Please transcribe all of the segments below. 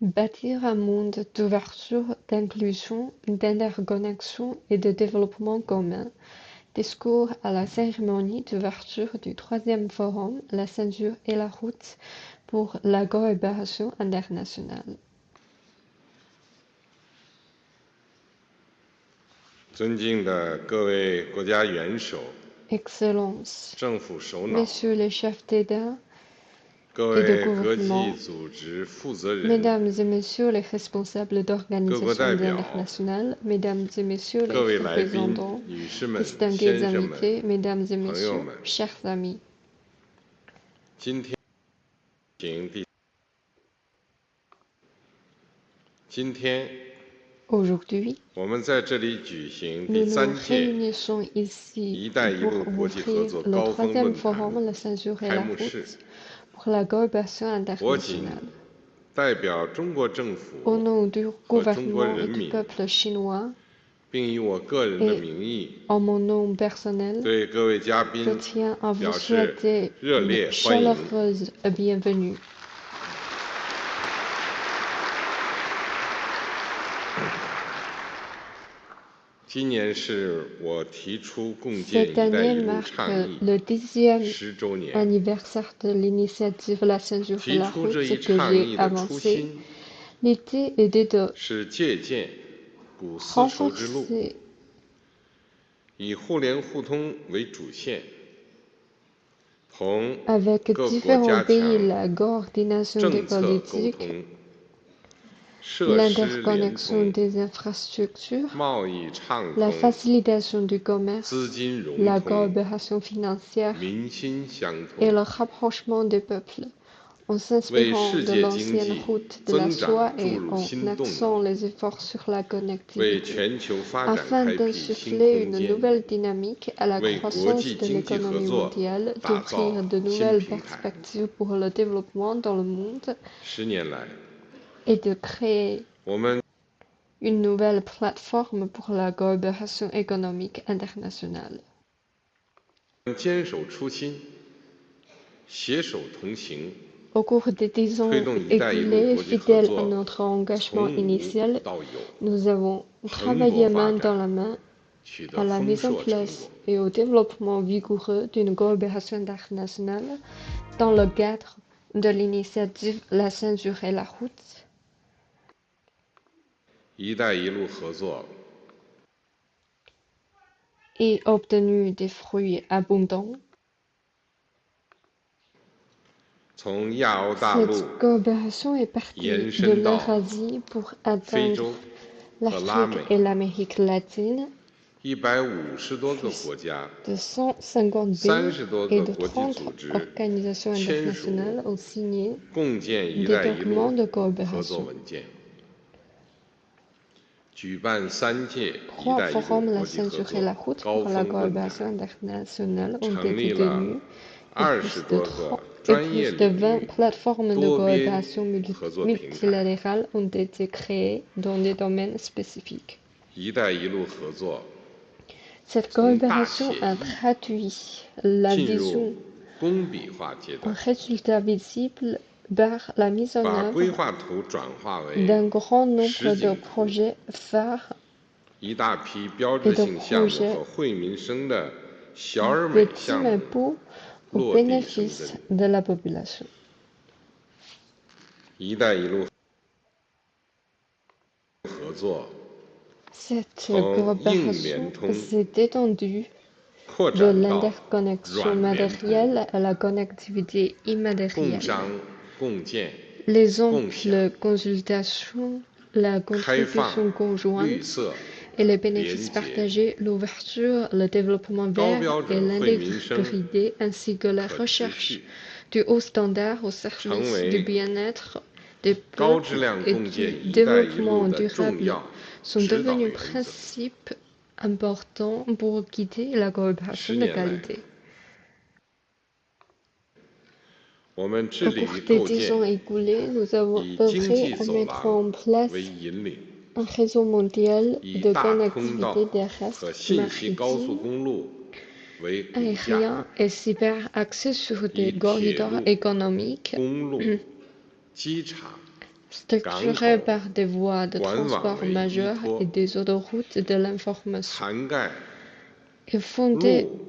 Bâtir un monde d'ouverture, d'inclusion, d'interconnexion et de développement commun. Discours à la cérémonie d'ouverture du troisième forum La ceinture et la route pour la coopération internationale. 尊敬的各位国家元首、 Excellences, 政府首脑、 Messieurs les chefs d'État 各 et de 位国际 gouvernement, 组织负责人、 Mesdames et Messieurs les responsables 各国 d'organisations 代表、 internationales, Mesdames et Messieurs 各 les 位来宾、 représentants, 女士们、 distingués 先生们、 invités, Mesdames et 朋友 Messieurs, 们， chers amis. 今天 Aujourd'hui, 我们在这里举行 nous 第 nous 3届 réunissons ici 一带一路 pour 国际合 ouvrir 作 le 高峰 troisième 论坛 forum La ceinture et 开 la 幕式， route pour la coopération 我谨 internationale. 代表中国政 Au 府 nom du 和中国 gouvernement et 人 du 民， peuple chinois 并以我个人的 et 名义， en mon nom personnel, 对各位嘉 je 宾 tiens à vous 表示 souhaiter 热 une 烈欢迎。 chaleureuse bienvenue. 今年是我提出共建 Cette “一带 année 一路” marque 倡议 le 10e 10周年。 anniversaire de l'initiative La ceinture et 提 la 出这 route 一 que 倡 j'ai 议的初 avancée. 心 L'idée était de 是借鉴古丝绸之路， renforcer 以互联互通为主线，同 avec 各国 différents 加 pays 强 la coordination des 政策沟 politiques, 通、设施联 l'interconnexion 通、 des infrastructures, 贸易畅 la 通、 facilitation du commerce, 资金融 la 通、 coopération financière 民心相 et 通， le rapprochement des peuples, en 为 s'inspirant 世 de 界经 l'ancienne 济 route de la 增长 soie 注 et 入 en 新动 axant 能， les efforts sur la 为 connectivité, 全球发展 afin 开辟新 d'insuffler 空 une 间， nouvelle dynamique à la 为国 croissance 际 de 经济合 l'économie 作 mondiale, 打造 d'offrir de 新 nouvelles 平台。 perspectives pour le développement dans le monde 10年来， et de créer 我们 une nouvelle plateforme pour la coopération économique internationale. 坚守初心，携手同行， Au cours des 10 ans 推动“一带一路” écoulés, 国际合 fidèles à 作 notre engagement 从无 initial, 到有， nous avons 蓬 travaillé 勃发 main dans 展， la main 取 à 得 la 丰 mise en 硕成 place 果。 et au développement vigoureux d'une coopération internationale dans le cadre de l'initiative La ceinture et la route. “一带一路”合作 Et obtenu des fruits abondants. 从亚欧大陆 Cette coopération est partie 延 de 伸到 l'Eurasie pour 非 atteindre 洲和拉美 l'Afrique et l'Amérique latine, 150多个国家、 de 150 pays 30多 et 个 de 国际 30 组织 organisations 签署 internationales ont signé 共建“一 des 带一路 documents de ”合作 coopération. 文件，举办3届“一 Trois 带一路” forums 国 La 际合 ceinture et 作 la route 高 pour la 峰论 coopération 坛， internationale ont 成 été 立了 tenus et 20 plus de 多 30 个 et 专业 plus de 领 20 域 plateformes de 多边 coopération 合作平台。 multilatérales ont été créées dans des domaines spécifiques. “一带一路”合作 Cette 从大 coopération 协 a 议 traduit la 进入 vision 工笔化阶 en 段， résultat visible par la mise en 把规 œuvre 划图转化为 d'un grand nombre 实 de 景图， projets phares 一大批标志 et de 性项目 projets 和惠民生的小而美 petits 项 mais 目 beaux au 落地生 bénéfice 根。 de la population. “一带一路”合作 Cette 从硬 coopération 联通 s'est étendue 扩 de 展到 l'interconnexion 软联通， matérielle à la connectivité 共 immatérielle. 商共建、 Les 共享、 amples consultations, la 开放、 contribution 绿 conjointe 色、 et les 廉 bénéfices 洁、 partagés, l'ouverture, le développement 高 vert 标 et 准惠民生 l'intégrité ainsi que la 可持 recherche 续， du haut standard au 成 service 为 du bien-être des 高 peuples 质量 et 共建 du “一带一路” développement 的重 durable 要 sont 指导 devenus 原则。 principes importants pour guider la coopération 10 de 年来， qualité. 我们致 Au 力 cours 于 des 构 10 ans 建 écoulés, nous avons 以经 œuvré 济 à 走 mettre 廊 en place 为引领， un réseau mondial 以 de 大通道 connectivité 和 terrestre, 信息高速 maritime, 公路为骨架， aérien et cyber axés sur 以 des 铁 corridors 路、 économiques, 公路、机场、structurée par des voies de 管网 transport 为依 majeures 托 et，des autoroutes de l'information, 涵盖 est fondée 陆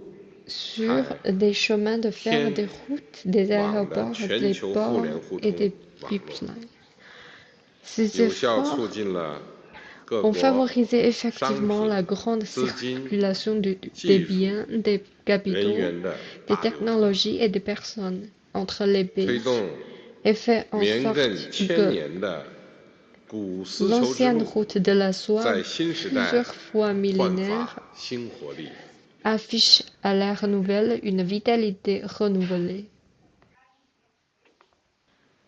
sur 海 des chemins de fer, 天 des routes, des 网的 aéroports, 全 des 球互 ports 联互 et 通 des 网络， pipelines. Ces 有效 efforts 促进了各 ont 国 favorisé 商 effectivement 品、 la grande 资金、 circulation des 技术、 biens, des 人 capitaux, 员的 des 大流通， technologies et des personnes entre les 推 pays, 动 et fait en 绵亘 sorte 千 que 年的古丝绸之 l'ancienne 路 route de la soie, 在新时代 plusieurs fois 焕 millénaire, 发新活力。 affiche à l'ère nouvelle une vitalité renouvelée.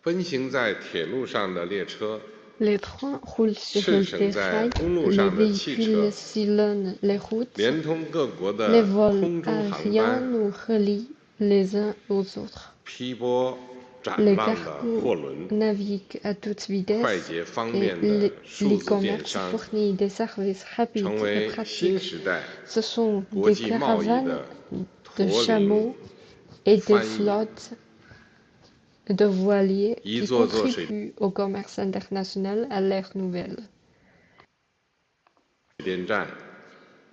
奔行在铁路上的列车， Les trains roulent sur 驰骋 des 在 rails, 公路 les 上的汽车， véhicules sillonnent les routes, 连通各国 les 的 vols 空中航 aériens 班， nous relient les uns aux autres. 劈波斩 Les 浪的货 cargos 轮， naviguent à toute 快 vitesse 捷方 et 便的数字电 l'e-commerce 商， fournit des services rapides 成 et 为新 pratiques. 时代 Ce sont 国 des 际贸易 caravanes 的 de 驼 chameaux 铃， et des 翻译 flottes de voiliers 一 qui 座座水 contribuent au commerce international à l'ère nouvelle. 电站、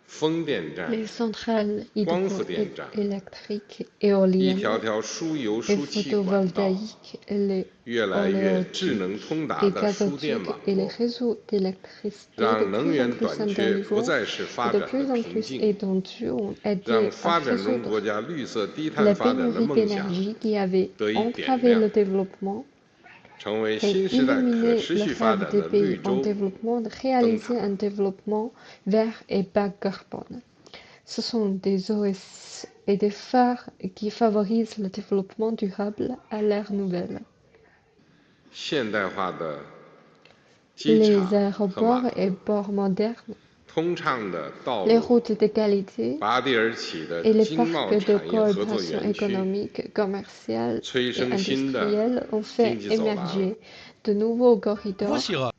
风电站、 Les centrales 光伏电站， hydroélectriques, 一 éoliennes 条条输油 et 输气管道， photovoltaïques, les 越来越智能 oléoducs 通达 et 的输电 gazoducs 网 et les 络， réseaux d'électricité de 让能 plus en 源 plus 短缺不 intelligents 再是 et 发 de 展 plus 的 en 瓶 plus 颈， étendus ont 让 aidé à 发展中 résoudre 国家绿色低 la 碳发展的 pénurie 梦想 d'énergie qui avait 得以点 entravé 亮， le développement 成为 et 新时代可 illuminé 持 le 续发 rêve 展 des 的绿 pays en 洲 développement de 灯 réaliser 塔。 un développement vert et bas carbone. Ce sont des OS et des phares qui favorisent le développement durable à l'ère nouvelle. 现代化的机 Les 场和 aéroports 码头， et ports modernes, 通畅的道 les 路， routes de qualité 拔地而起的 et les 经贸 parcs de 产业合作 coopération 园区， économique, commerciale 催 et 生新的 industrielle ont 经 fait 济走廊， émerger de nouveaux corridors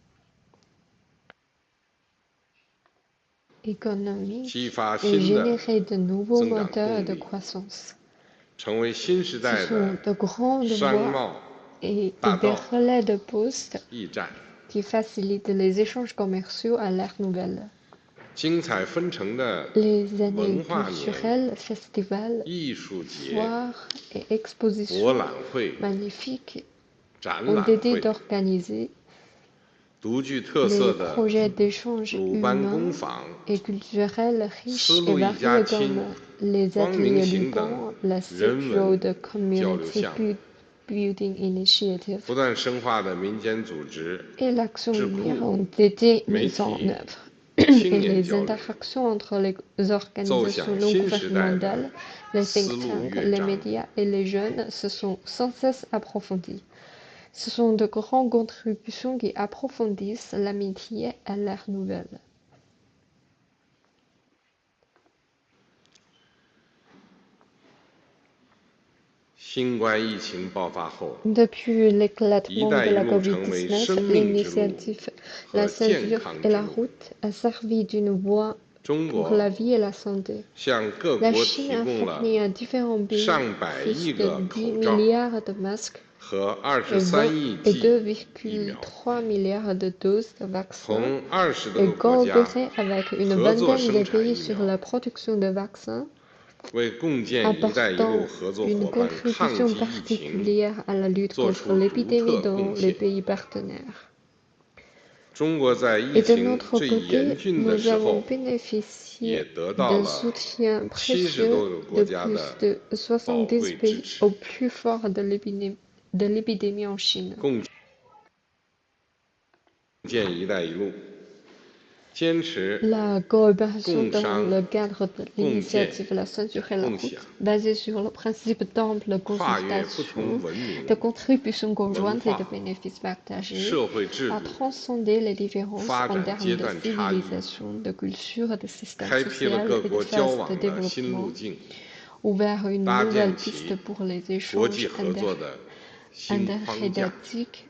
économiques 激发 et 新的 générer de nouveaux 增长 moteurs 动 de 力， croissance. 成为新时 Ce 代 sont 的 de grandes 商 voies 贸 et 大 des 道 relais de poste 驿站， qui facilitent les échanges commerciaux à l'ère nouvelle. 精彩纷呈的 Les années 文化年、 culturelles, festivals, 艺术节、 foires et 博 expositions 览会、 magnifiques 展 ont 览 été 会， d'organiser 独具特 les 色的 projets d'échange 鲁班 humain 工坊、 et culturels riches et 丝路一家 variés 亲、 comme les 光明 ateliers 行 Luban, 等 la 人 Silk 文 Road 交流 Community 项目， Building Initiative 不断深化的民间组织、 et l'Action 智 Lumière 库、 ont été 媒 mises en 体、 œuvre. 青 Et 年 les 交流， interactions entre les 奏 organisations 响 non 新时代的 gouvernementales, les 丝 think 路 tanks, 乐 les 章。 médias et les jeunes se sont sans cesse approfondies. Ce sont de grandes contributions qui approfondissent l'amitié à l'ère nouvelle. 新冠疫情爆发后， Depuis 一 l'éclatement 带 de 一 la 路成为 COVID-19, 生命之路 l'initiative 和 La 健 Ceinture 康 et 之 la 路。 route a servi d'une voie 中 pour 国 la vie et la santé. 向各 La 国 Chine 提 a 供了 fourni à différents pays 上百 plus 亿 de 个 10 口罩 milliards de masques 和 et 23亿 et 剂疫苗， 2,3 milliards de doses de vaccins 同20多 et 个国家 coopérer avec une 合作 vingtaine 生 de 产 pays 疫 sur 苗， la production de vaccins, 为共建“一带一路” apportant 合作 une 伙伴抗 contribution 击疫情 particulière à la lutte 做 contre 出独 l'épidémie 特 dans 贡 les 献。 pays partenaires. 中国在疫 Et de 情 notre 最严 côté, 峻的 nous 时 avons 候， 也 bénéficié 得到 d'un 了 soutien 70 précieux 多个 de 国家 plus 的 de 宝 70 贵支 pays 持， au plus fort de l'épidémie en Chine. 共建“一带一路”，坚持 La coopération 共 dans 商 le cadre de 共建 l'initiative La Ceinture et la 共 route, 享， basée sur le principe d'ample 跨越不同 consultation, 文明、 de contribution 文 conjointe et 化、 de bénéfices partagés, 社会制 a 度， transcendé les différences 发 en 展 termes 阶 de 段差异， civilisation, de culture, de système 开辟了 social 各 et de 国交 phase de 往的新路 développement, 径， ouvert une 搭 nouvelle 建起 piste pour les 国际 échanges 合作的新框架， interétatiques,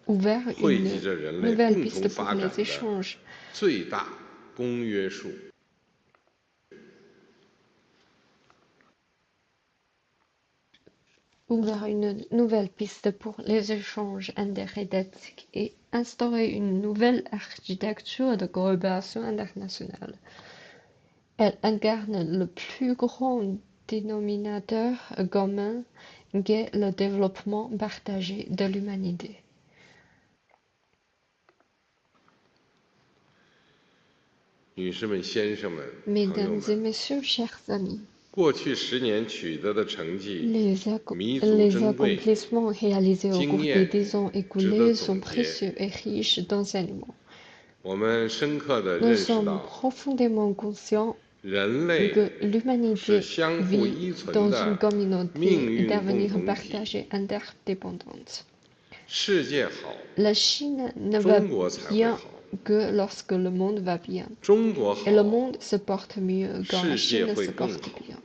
ouvert 汇 une 集着人类 nouvelle 共 piste 同 pour 发展 les 的 échanges 最大公约数。ouvert une nouvelle piste pour les échanges interétatiques et instauré une nouvelle architecture de coopération internationale. Elle incarne le plus grand dénominateur commun qu'est le développement partagé de l'humanité. Mesdames et messieurs, chers amis, les accomplissements réalisés au cours des 10 ans écoulés sont précieux et riches d'enseignements. Nous sommes profondément conscients que l'humanité vit dans une communauté d'avenir partagé interdépendante. La Chine ne va bien que lorsque le monde va bien, et le monde se porte mieux quand la Chine se porte bien.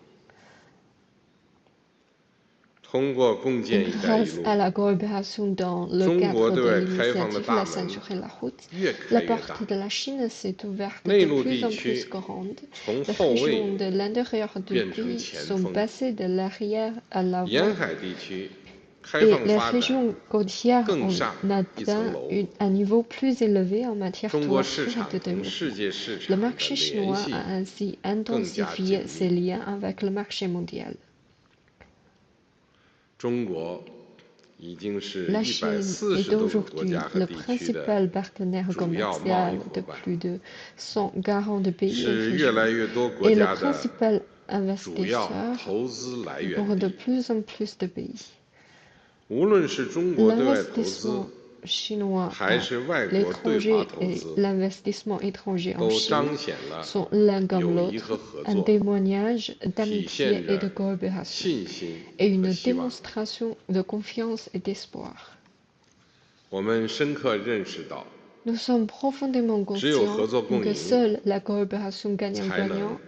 Grâce à la coopération dans le cadre de l'initiative La ceinture et la route, la porte de la Chine s'est ouverte de plus en plus grande. Les régions de l'intérieur du pays sont passées de l'arrière à l'avant et les régions côtières ont atteint un niveau plus élevé en matière d'ouverture et de développement. Le marché chinois a ainsi intensifié ses liens avec le marché mondial. La Chine est aujourd'hui le principal partenaire commercial de plus de 140 pays et régions, et le principal investisseur pour de plus en plus de pays. L'investissement chinois à l'étranger et l'investissement étranger en Chine sont l'un comme l'autre un témoignage d'amitié et de coopération et une démonstration de confiance et d'espoir. Nous sommes profondément conscients que seule la coopération gagnant-gagnant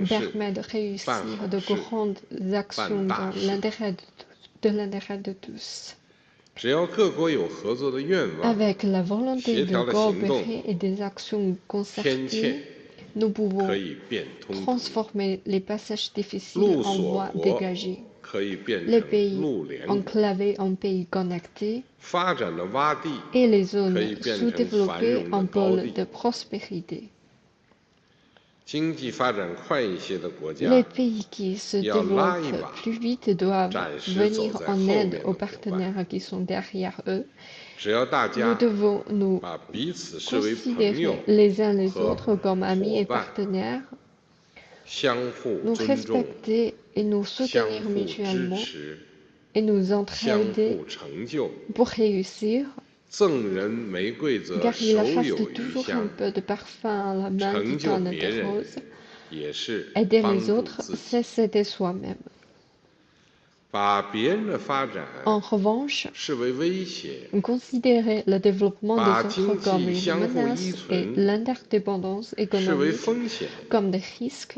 permet de réussir de grandes actions dans l'intérêt de tous. Avec la volonté de coopérer et des actions concertées, nous pouvons transformer les passages difficiles en voies dégagées, les pays enclavés en pays connectés et les zones sous-développées en pôles de prospérité. Les pays qui se développent plus vite doivent venir en aide aux partenaires qui sont derrière eux. Nous devons nous considérer les uns les autres comme amis et partenaires, nous respecter et nous soutenir mutuellement et nous entraider pour réussir. Car il reste toujours un peu de parfum à la main qui donne des roses. Aider les autres, c'est s'aider soi-même. En revanche, considérer le développement des autres comme une menace et l'interdépendance économique comme des risques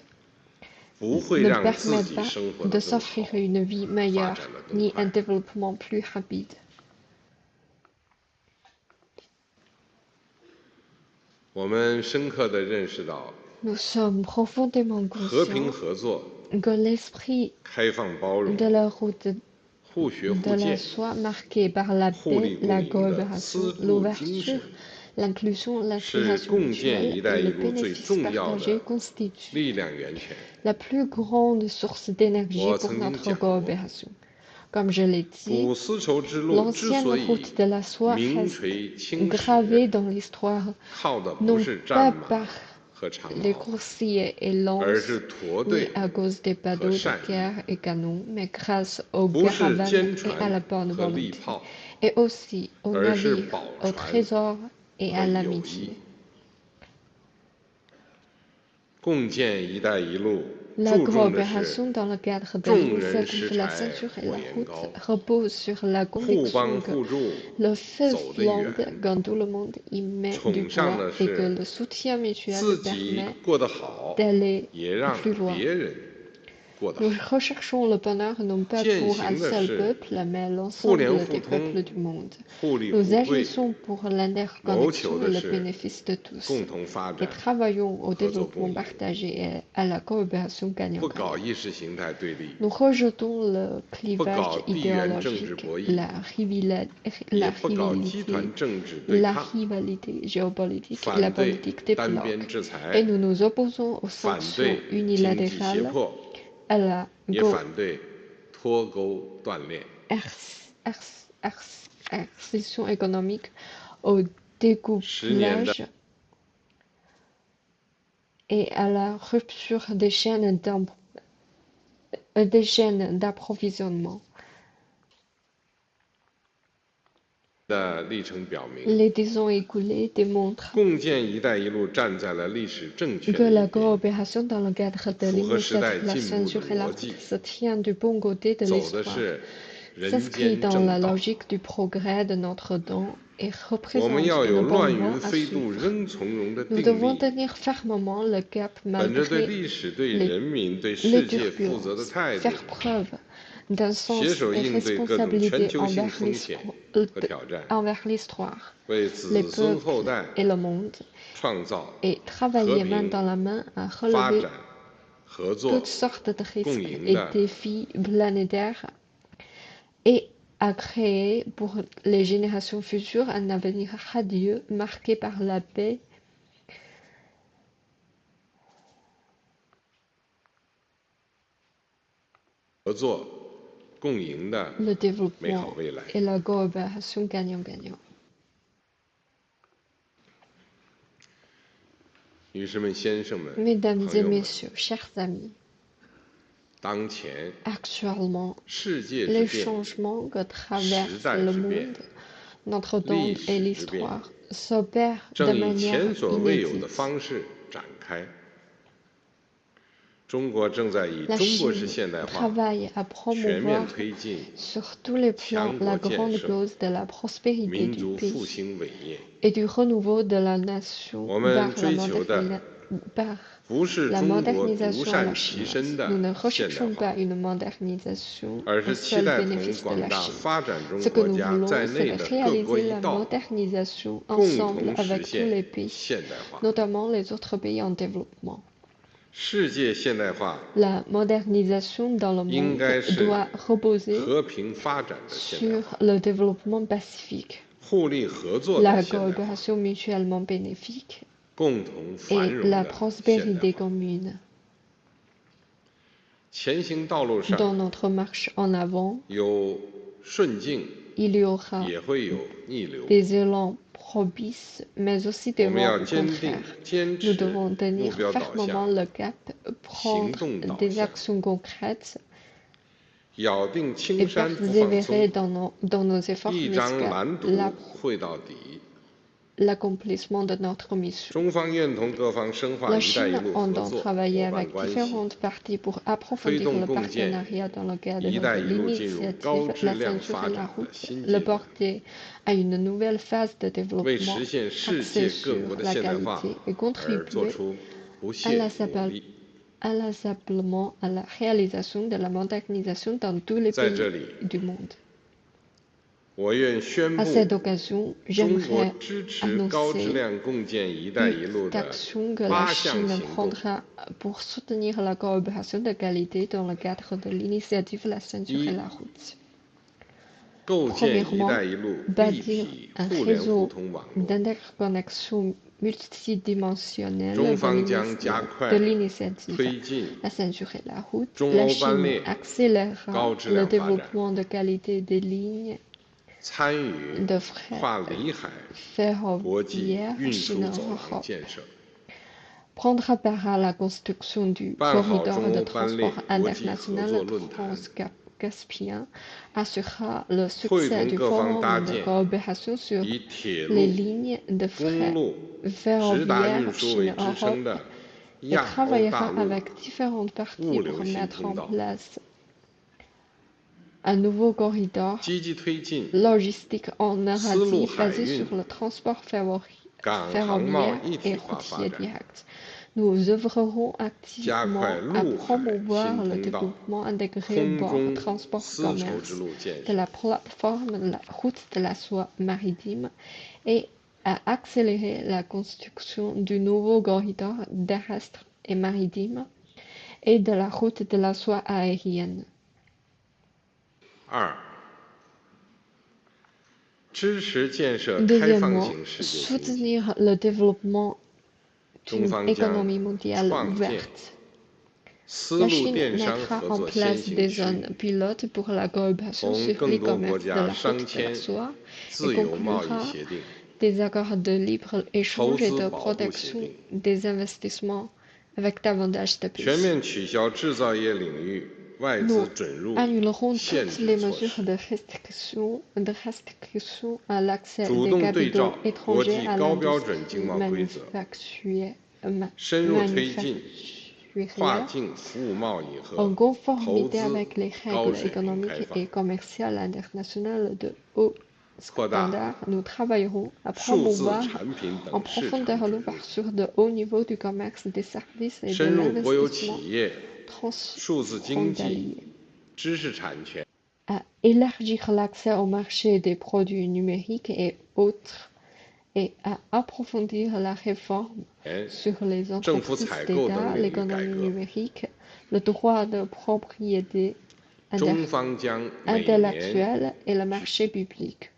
ne permet pas de s'offrir une vie meilleure ni un développement plus rapide. Nous sommes profondément conscients que l'esprit de la route de la soie marquée par la paix, la coopération, l'ouverture, l'inclusion, l'inspiration mutuelle et le bénéfice partagé constitue la plus grande source d'énergie pour notre coopération. Comme je l'ai dit, l'ancienne route de la soie reste gravée dans l'histoire, non pas par les coursiers et lances, ni à cause des bateaux de guerre et canons, mais grâce aux caravanes et à la bonne volonté, et aussi aux navires, aux trésors et à l'amitié. La coopération dans le cadre de l'initiative La ceinture et la route repose sur la conviction que le feu flambe quand tout le monde y met du bois et que le soutien mutuel permet d'aller plus loin. 过得 Nous 好。 recherchons le bonheur non pas 践 pour un 行的 seul 是 peuple, mais 互联 l'ensemble 互 des 通、 peuples du monde. 互利 Nous 互惠， agissons pour 谋求 l'interconnexion et 的 le 是 bénéfice de tous, 共同发 et 展， travaillons au 合作共 développement 赢， partagé et à la coopération 不搞 gagnant-gagnant. 意识形态对立， Nous rejetons le 不搞 clivage 地缘政治 idéologique, 博弈， 也不搞集团政治对 la 抗， rivalité géopolitique et 反 la 对 politique des 单边 blocs. 制 Et 裁， nous nous opposons aux 反 sanctions 对经济胁 unilatérales, 迫， à la 也反对脱钩断链。 coercition économique, au 10年的 découplage et à la rupture des chaînes d'approvisionnement. 的历程表明， Les 10 ans écoulés démontrent 共建“一带一路”站在了历史正确 que 的 la 一边， coopération dans le cadre de 符合时代 l'initiative La 进步的 ceinture et la 逻 route 辑， se tient du bon côté de 走的 l'histoire, 是人 s'inscrit 间 dans 正 la 道。 logique du progrès de notre temps et 我 représente 们要有 une 乱 bonne 云 voie à 飞度 suivre. 仍从容的 Nous 定 devons 力， tenir fermement le cap 本着对 malgré 历史、对 les, 人民、对 les 世界负责的 turbulences, 态度， faire preuve d'un 携 sens 手 des 应对各种全 responsabilités 球性 envers 风险和挑战， l'histoire, 为 les 子孙后 peuples 代 et le monde, 创造 et 和 travailler main 平、 dans la main à 发 relever 展、合作 toutes sortes de 共 risques 赢 et 的 défis planétaires et à créer pour les générations futures un avenir radieux marqué par la paix, 合作共赢的 le 美好 développement 未来。 et la coopération gagnant-gagnant. 女士们、先生们、 Mesdames 朋 et 友们， messieurs, chers amis, 当前 actuellement, 世界之 les 变， changements que 时 traverse 代 le 之变， monde, notre temps 历 et 史之变， l'histoire s'opèrent de 正以 manière 前所未有的 inédite. 方式展开。中国正在以 La 中国 Chine 式现代化 travaille à 全面 promouvoir 推进 sur tous les plans 强国 la 建 grande 设、 cause de la prospérité 民 du 族复 pays 兴伟业。 et du renouveau de la nation 我们 par 追求的 不是 la 中国独 modernisation à 善 la 其 chinoise. 身 Nous 的 ne 现代 recherchons 化， pas une modernisation 而 au 是期 seul 待同 bénéfice de 广 la 大 Chine. 发展中 Ce que 国 nous 家 voulons, 在 c'est 内的各国 réaliser 一 la 道， modernisation 共 ensemble 同实 avec tous les 现 pays, 现代化。 notamment les autres pays en développement. 世界现代化 La modernisation dans le 应 monde 该是 doit reposer 和平发展的现代 sur 化， le développement pacifique, 互利合作 la 的现代化， coopération mutuellement bénéfique 共同繁 et 荣 la 的现代 prospérité 化。 commune. 前行道路 Dans 上 notre marche en avant, 有顺境， il y aura 也会有逆流。 des élans propices, mais aussi des 我们 vents 要 au 坚定 contraire. 坚 Nous 持 devons 目 tenir 标导 fermement 向， le cap, prendre 行动导 des 向， actions concrètes 咬定 et 青山不放 persévérer 松， dans nos efforts 一张蓝 jusqu'à 图绘到底。 l'accomplissement de notre mission. 中方愿同各方深化 La “一带一 Chine 路” 合 entend 作 travailler 伙伴 avec 关系， différentes parties pour 推 approfondir 动 le 共建 partenariat dans le cadre 一带 de 一路进入高 l'initiative 质 La 量 ceinture 发 et 展 la 的 route, 新 le 阶段， porter à une nouvelle phase de 为 développement 实现世 axée 界各 sur 国的 la 现代化 qualité et 而做 contribuer 出不懈努力。 inlassablement à la réalisation de la modernisation dans tous les 在 pays 这里， du monde. 我愿宣 À 布 cette occasion, 中国 j'aimerais 支持高质 annoncer 量共建“一带一路”的 d'action que la 8项 Chine 行动， prendra pour soutenir la coopération de qualité dans le cadre de l'initiative La ceinture et la route. 构建“一 Premièrement, 带一路”立 bâtir 体 un 互联互 réseau 通网络。 d'interconnexion multidimensionnelle 中 de 方将加快 l'initiative 推进 La ceinture et la route. 中 La 欧班 Chine 列 accélérera 高质 le 量发展， développement de qualité des lignes 参与 de fret 跨里海国际 ferroviaire 运输 Chine 走廊 Europe. 建设， Prendra part à la construction du 办好 corridor 中 de 欧班列 transport 国际合作 international 论坛， Transcaspien, assurera le 会 succès 同 du 各方搭 forum de 建 coopération sur 以铁 les 路、 lignes de 公 fret 路、直达运 ferroviaire 输为 Chine 支撑 Europe 的 et 亚欧大 travaillera 陆 avec différentes parties 物 pour 流新 mettre 通 en 道， place un nouveau corridor 积极推进 logistique en 丝路 narratif 海 basé 运 sur le transport 港航贸 ferroviaire 一 et 体化发 routier 展， direct. Nous œuvrerons 加 activement 快 à 陆海 promouvoir 新 le 通道、 développement intégré 空 bord 中 transport 丝绸之 commerce 路建 de 设， la plateforme de la route de la soie maritime et à accélérer la construction du nouveau corridor terrestre et maritime et de la route de la soie aérienne. 2. 支持建设开放 Deuxièmement, 型世界经济， soutenir le développement 中 d'une 方将 économie mondiale 创建 ouverte. 丝 La 路 Chine 电商 mettra 合 en 作先 place 行 des 区 zones 域， pilotes pour la coopération 同 sur 更多国 l'e-commerce de 家 la 商 route de la 签 soie et 自由贸易 conclura 协定， des accords de 投 libre-échange et 资 de 保护协 protection 定， des investissements avec davantage de 全 plus. 面取消制造业领域外 Nous 资准入 annulerons 限 toutes 制 les 措 mesures 施， de restriction à l'accès 主 des 动对 capitaux 照国 étrangers 际 à 高标准经 l'industrie 贸规则， 深入推进跨 manufacturière 境服务贸易 en 和投 conformité 资 avec les 高 règles 水平开 économiques 放， et commerciales internationales de haut 扩大 standard, nous travaillerons à 数字 promouvoir 产品 en 等市场 profondeur 准入， l'ouverture de haut niveau du commerce des services et de 深入国有企 l'investissement 业、数字经济、 transfrontalier, 知识产权、 à élargir l'accès au marché des produits numériques et autres, et à approfondir la réforme 权、 sur les 政府 entreprises 采购等 d'État, 领域改 l'économie 革。 numérique, le droit de propriété 中方将每年 intellectuelle et le marché public.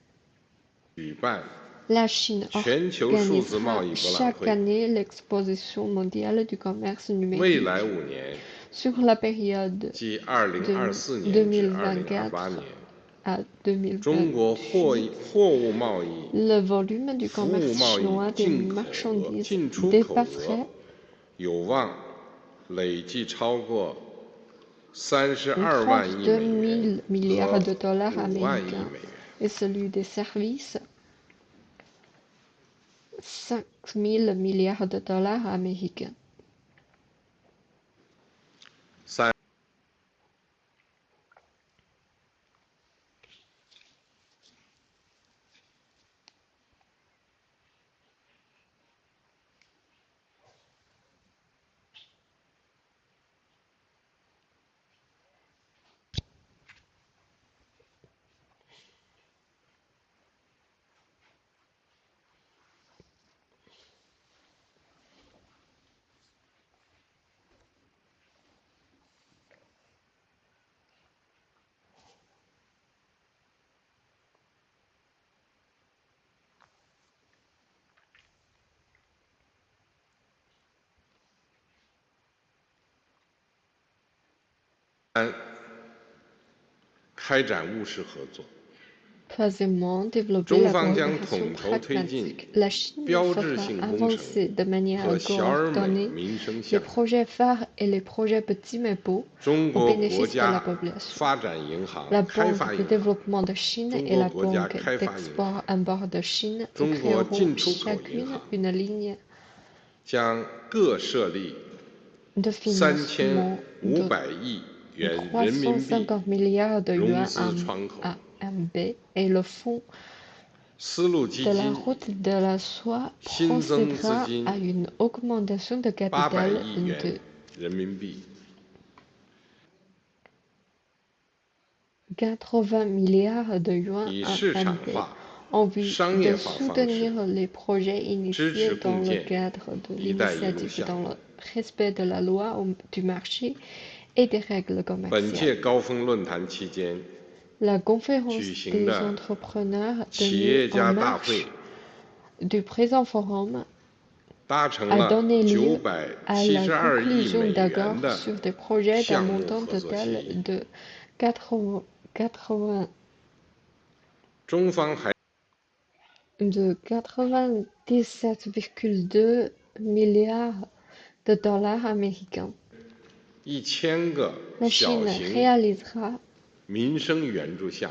举办 La Chine 全球数字 organisera 贸易博览 chaque 会， année l'exposition mondiale du commerce 未 numérique 来5年， sur la période 即2024年至2028年， à 中国 2028. 货物贸易、 Le volume du 服务 commerce 贸易 chinois des 进口额、 marchandises 进出口额 dépasserait 有望累计超过32万亿 32 美元 000 milliards 和 de dollars 5万亿 américains 美元。 et celui des services 5 000 milliards de dollars américains. 3. 开展务实合作， Troisièmement, développer 中 la 方将 coopération 统筹推进 pragmatique. La Chine 标志 fera 性工程 avancer de manière 和小而美 coordonnée 民生 les 项目。 projets phares et les projets petits mais beaux 中 au 国国 bénéfice de la 家 population. 发展银行 La 开发 Banque de 银行、 développement de Chine et la 中国国家 Banque 开发银行、 d'export-import de Chine 中国 créeront 进出口银 chacune 行 une ligne 将各设立 de financement de 3500亿元人民币 350 milliards de 融 yuans 资窗口， à MB et le fonds 丝路基 de la 金 route de la soie 新增资 procédera 金 à une augmentation de 800 capital 亿 de 元人民币， 80 milliards de yuans 以 à 市场 MB 化、 en vue 商业 de 化方式 soutenir les projets 支持 initiés dans 共 le 建 cadre de 一带一路 l'initiative 项 dans 目。 le respect de la loi du marché et des règles 本 commerciales. 届高峰论坛期间， La conférence 举行 des 的 entrepreneurs 企业 tenue 家 en 大会 marche du présent forum 达成 a 了 donné lieu à la 972亿 conclusion 美元 d'accords 的 sur des projets d'un 项目 montant 合作协 total 议。 de 80, 中方还 de 97,2 milliards de dollars américains. 1000个 La 小 Chine 型 réalisera 民生援助项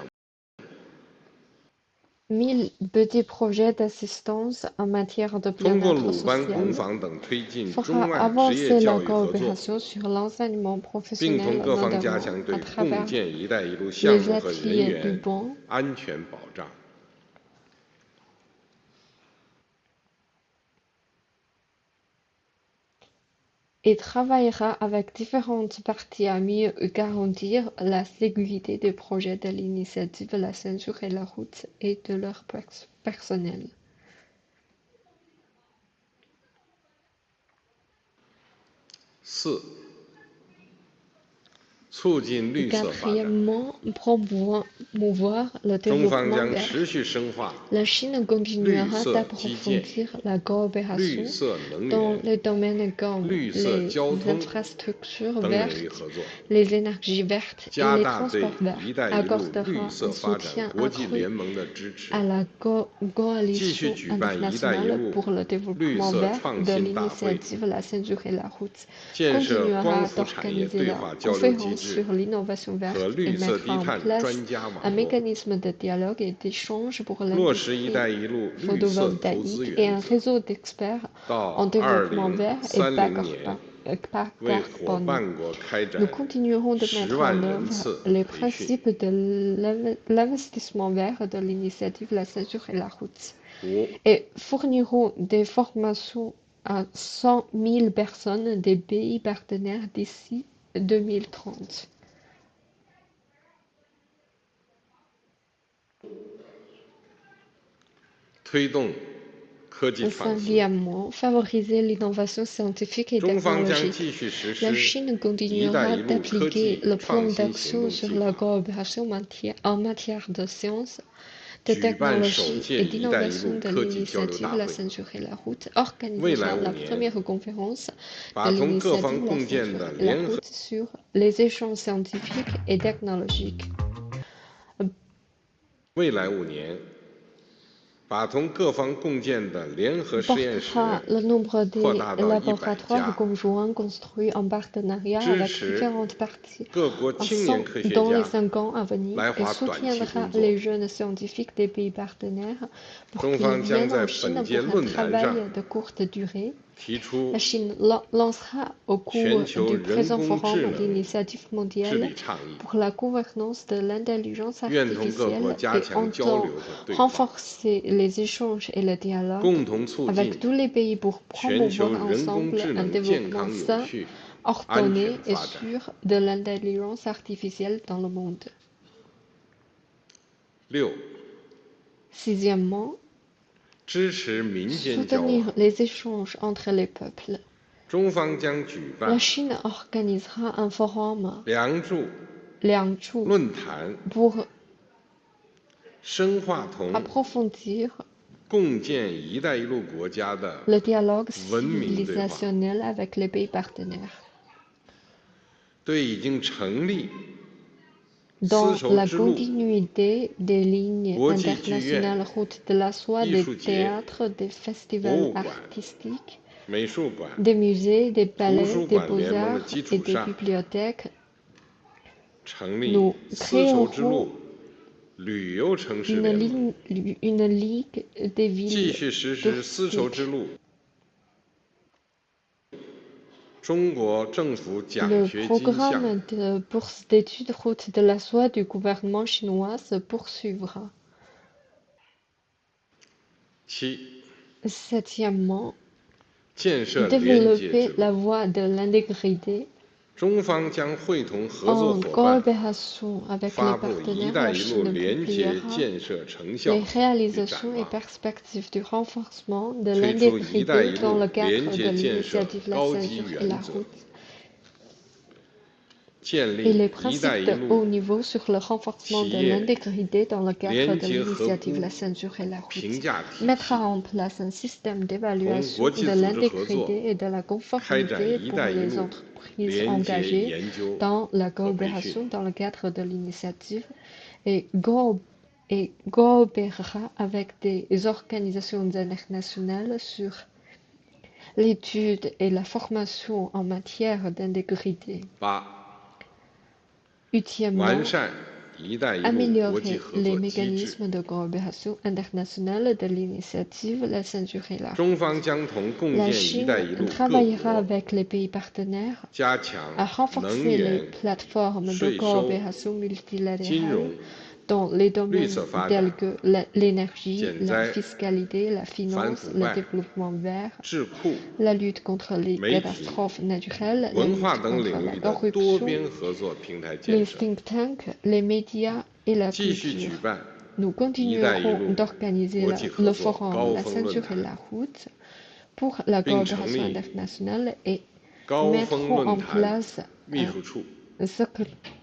目， 1000 petits projets d'assistance en matière de 通过 bien-être 鲁班工 social, 坊等推进 fera 中外职业 avancer 教 la 育合作， coopération sur l'enseignement 并 professionnel 同各方加 notamment 强 à 对 travers 共建“一带一路”项 les 目和人 ateliers du 员 bon 安全保障。et travaillera avec différentes parties à mieux garantir la sécurité des projets de l'initiative La Ceinture et la Route et de leur personnel. 4. 促进绿色发展。 Quatrièmement, promouvoir le 中方 développement 将 vert. 持续深化 La Chine 绿 continuera 色基建、 d'approfondir la 绿 coopération 色能 dans 源、 les domaines comme 绿色 les 交通 infrastructures 等领域 vertes, 合作， les énergies vertes et 加 les 大对 transports verts, “一带一路”绿 accordera 色 un 发展 soutien 国际 accru 联盟的支持， à la 继续 coalition 举办“一带一 internationale 路” pour le 绿 développement 色 vert 创 de 新大会， l'initiative La Ceinture et la Route, 建设光 continuera 伏产业 d'organiser 对 la 话交流机 conférence 制 sur l'innovation 和 verte et 绿色 mettre 低 en 碳 place 专家 un 网络， mécanisme de dialogue et d'échange pour 落实“一 l'industrie 带一路”绿色投资 photovoltaïque et 原 un 则， réseau d'experts 到 en développement vert et 2030 bas 年 carbone. 为伙伴国开 Nous 展 continuerons de 10 mettre 万 en 人 œuvre 次 les 培训。 principes de l'investissement vert de l'initiative La Ceinture et la Route 5. et fournirons des formations à 100 000 personnes des pays partenaires d'ici 2030. 推动科技创新， Cinquièmement, favoriser l'innovation scientifique et 中方将 technologique. 继续实 La 施 Chine “一带 continuera 一路”科 d'appliquer 技 le 创 plan 新行 d'action 动 sur 计 la 划， coopération en matière de sciences, de 举办首 technologie 届 et “一带一路 d'innovation ” de 科技交流 l'initiative 大 La 会， Ceinture et la Route, 未来 organisera 5 la 年 première conférence de 把同各方 l'initiative La 共建 Ceinture 的 et la 联合 Route sur les échanges scientifiques et technologiques. 未来5年把同各方共建的联合实验室 Portera le nombre 扩 des 大到100 laboratoires 家， conjoints construits en partenariat 支 avec 持 différentes parties 各国青年科学 dans les 家 5 ans à venir 来 et 华短期 soutiendra 工作。 les jeunes scientifiques des pays partenaires pour 中 qu'ils 方将 viennent 在 en Chine 本届 pour un 论坛上 travail de courte durée. 提出 La Chine lancera au cours 全球 du 人 présent 工智 forum 能 l'initiative 治 mondiale 理倡议， pour la gouvernance de l'intelligence 愿同各国 artificielle 加 et 强交 entend 流和对话， renforcer les échanges et le dialogue 共同促 avec 进 tous les pays pour 全球 promouvoir 人工 ensemble 智 un 能健 développement 康有 sain, 序、安 ordonné 全 et 发展。 sûr de l'intelligence artificielle dans le monde. 6. Sixièmement, 支持民间交往， soutenir les échanges entre les peuples. 中方将举 La 办 Chine organisera un forum 梁祝 Liangzhu 论坛， pour 深化同 approfondir 共建“一带一路”国家的 le dialogue 文明对话， civilisationnel avec les pays partenaires. 对已经成立 Dans 丝绸 la 之路 continuité des lignes 国际剧院、 internationales route de la soie, 艺 des 术节、 théâtres, des 博 festivals 物馆、 artistiques, 美术馆、 des musées, des 图 palais, 书 des 馆联盟的 beaux-arts 基 et 础 des 上， bibliothèques, 成立 nous 丝绸之 créerons 路旅游城市 une 联盟， ligue des 继 villes 续实施丝绸之 touristiques. 路中国政府奖 Le 学金项 programme de bourse d'études route de la soie du gouvernement chinois se poursuivra. 7. Septièmement, 建设廉洁 développer 之路， la voie de l'intégrité 中方将会同合作 en 伙伴 coopération avec les 发布“一 partenaires. 带 La 一路” Chine 廉洁 publiera 建设成效 les 与展 réalisations et 望， perspectives du renforcement de 推出“一带一 l'intégrité dans 路” le 廉 cadre de 洁建设 l'initiative La 高级 Ceinture et 原 la 则， Route 建 et 立 les “一带 principes 一 de haut 路 niveau sur le renforcement de 企业 l'intégrité dans le cadre 廉 de 洁合 l'initiative 估 La Ceinture et la 评 Route. 价体系， Mettra en place un système 同 d'évaluation 国际 de 组织合作， l'intégrité et de la 开展 conformité “一 pour 带一 les 路” entreprises 廉洁 engagées 研究 dans la 和培训， coopération dans le cadre de l'initiative et coopérera avec des organisations internationales sur l'étude et la formation en matière d'intégrité. 8. Huitièmement, 完善“一带一路”国际 améliorer 合 les 作机制， mécanismes de coopération internationale de l'initiative La Ceinture et la Route. 中方将同共 La 建“一带一 Chine 路”各 travaillera 国 avec les pays partenaires 加强 à 能 renforcer les 源、 plateformes de 税收、 coopération 金融 multilatérale dans les domaines 色发 tels 展、 que l'énergie, 减 la 灾、 fiscalité, la 反 finance, 腐 le 败、 développement vert, 智库、 la lutte contre les 媒体、 catastrophes naturelles, la 文化 lutte 等 contre 领 la 域的多 corruption, 边合作平台建 les 设， think tanks, les médias et la 继续举 culture. 办 Nous 一带一 continuerons 路 d'organiser 国际合 le 作 forum 高 La 峰论 ceinture et 坛， la route pour la 并成 coopération 立 internationale et 高峰 mettrons 论 en 坛 place 秘书处。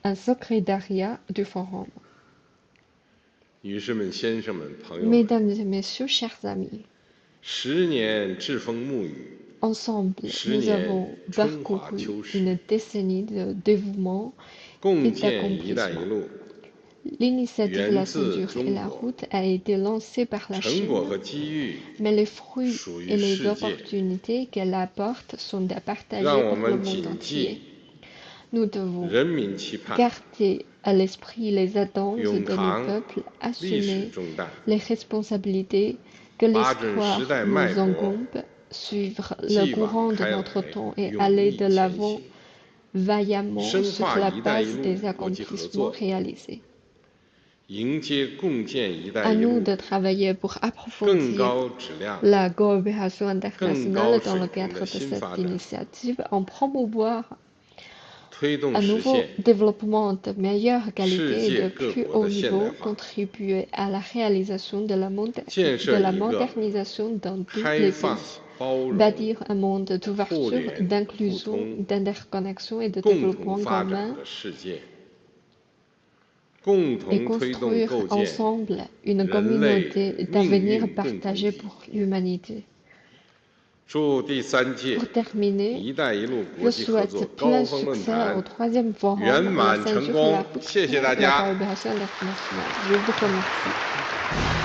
un secrétariat du forum. 女士们、先生们、朋友们， Mesdames et messieurs, chers amis, 10年栉风沐雨， ensemble, 10 nous 年 avons 春华 parcouru 秋实， une décennie de dévouement 共 et 建“一带一 d'accomplissement. 路”， L'initiative La 源自 ceinture et 中 la 国， route a été lancée par la 成果 Chine, 和机遇 mais les fruits 属 et 于 les 世界。 opportunités qu'elle apporte sont à 让 partager 我 pour le 们 monde 谨 entier. 记 Nous devons 人民期盼， garder à l'esprit les attentes 永 de nos 扛 peuples, 历史 assumer 重担， les responsabilités que 把准时 l'histoire 代脉 nous 搏， incombe, suivre le 继往 courant de 开 notre 来， temps et 勇 aller 毅 de 前 l'avant 行， vaillamment 深 sur 化 la “一带一 base 路” des 国际合 accomplissements 作， réalisés. 迎接共建“一带 À 一 nous 路 de travailler pour 更 approfondir 高质量、 la coopération 更高 internationale dans 水 le 平 cadre 的 de 新发 cette 展， initiative, en promouvoir 推动 un 实 nouveau 现 développement de meilleure 世 qualité et 界 de 各 plus 国 haut 的现代 niveau, 化， contribuer à la réalisation de la 建设一个 modernisation dans tous 开 les 放、 pays. 包容、 Bâtir un monde 互 d'ouverture, 联、互 d'inclusion, 通、 d'interconnexion et de 共 développement 同发展 commun 的世界，共 et 同推动 construire 构建 ensemble une 人类 communauté 命 d'avenir 运共同 partagée 体。 pour l'humanité. 祝第三届 Pour terminer, “一带一路” je 国际合作 souhaite 高 plein 峰论 succès 坛 au troisième forum, 圆 la 满成 ceinture et la 功， route 谢谢 pour 大 la 家。 coopération internationale. Je vous remercie.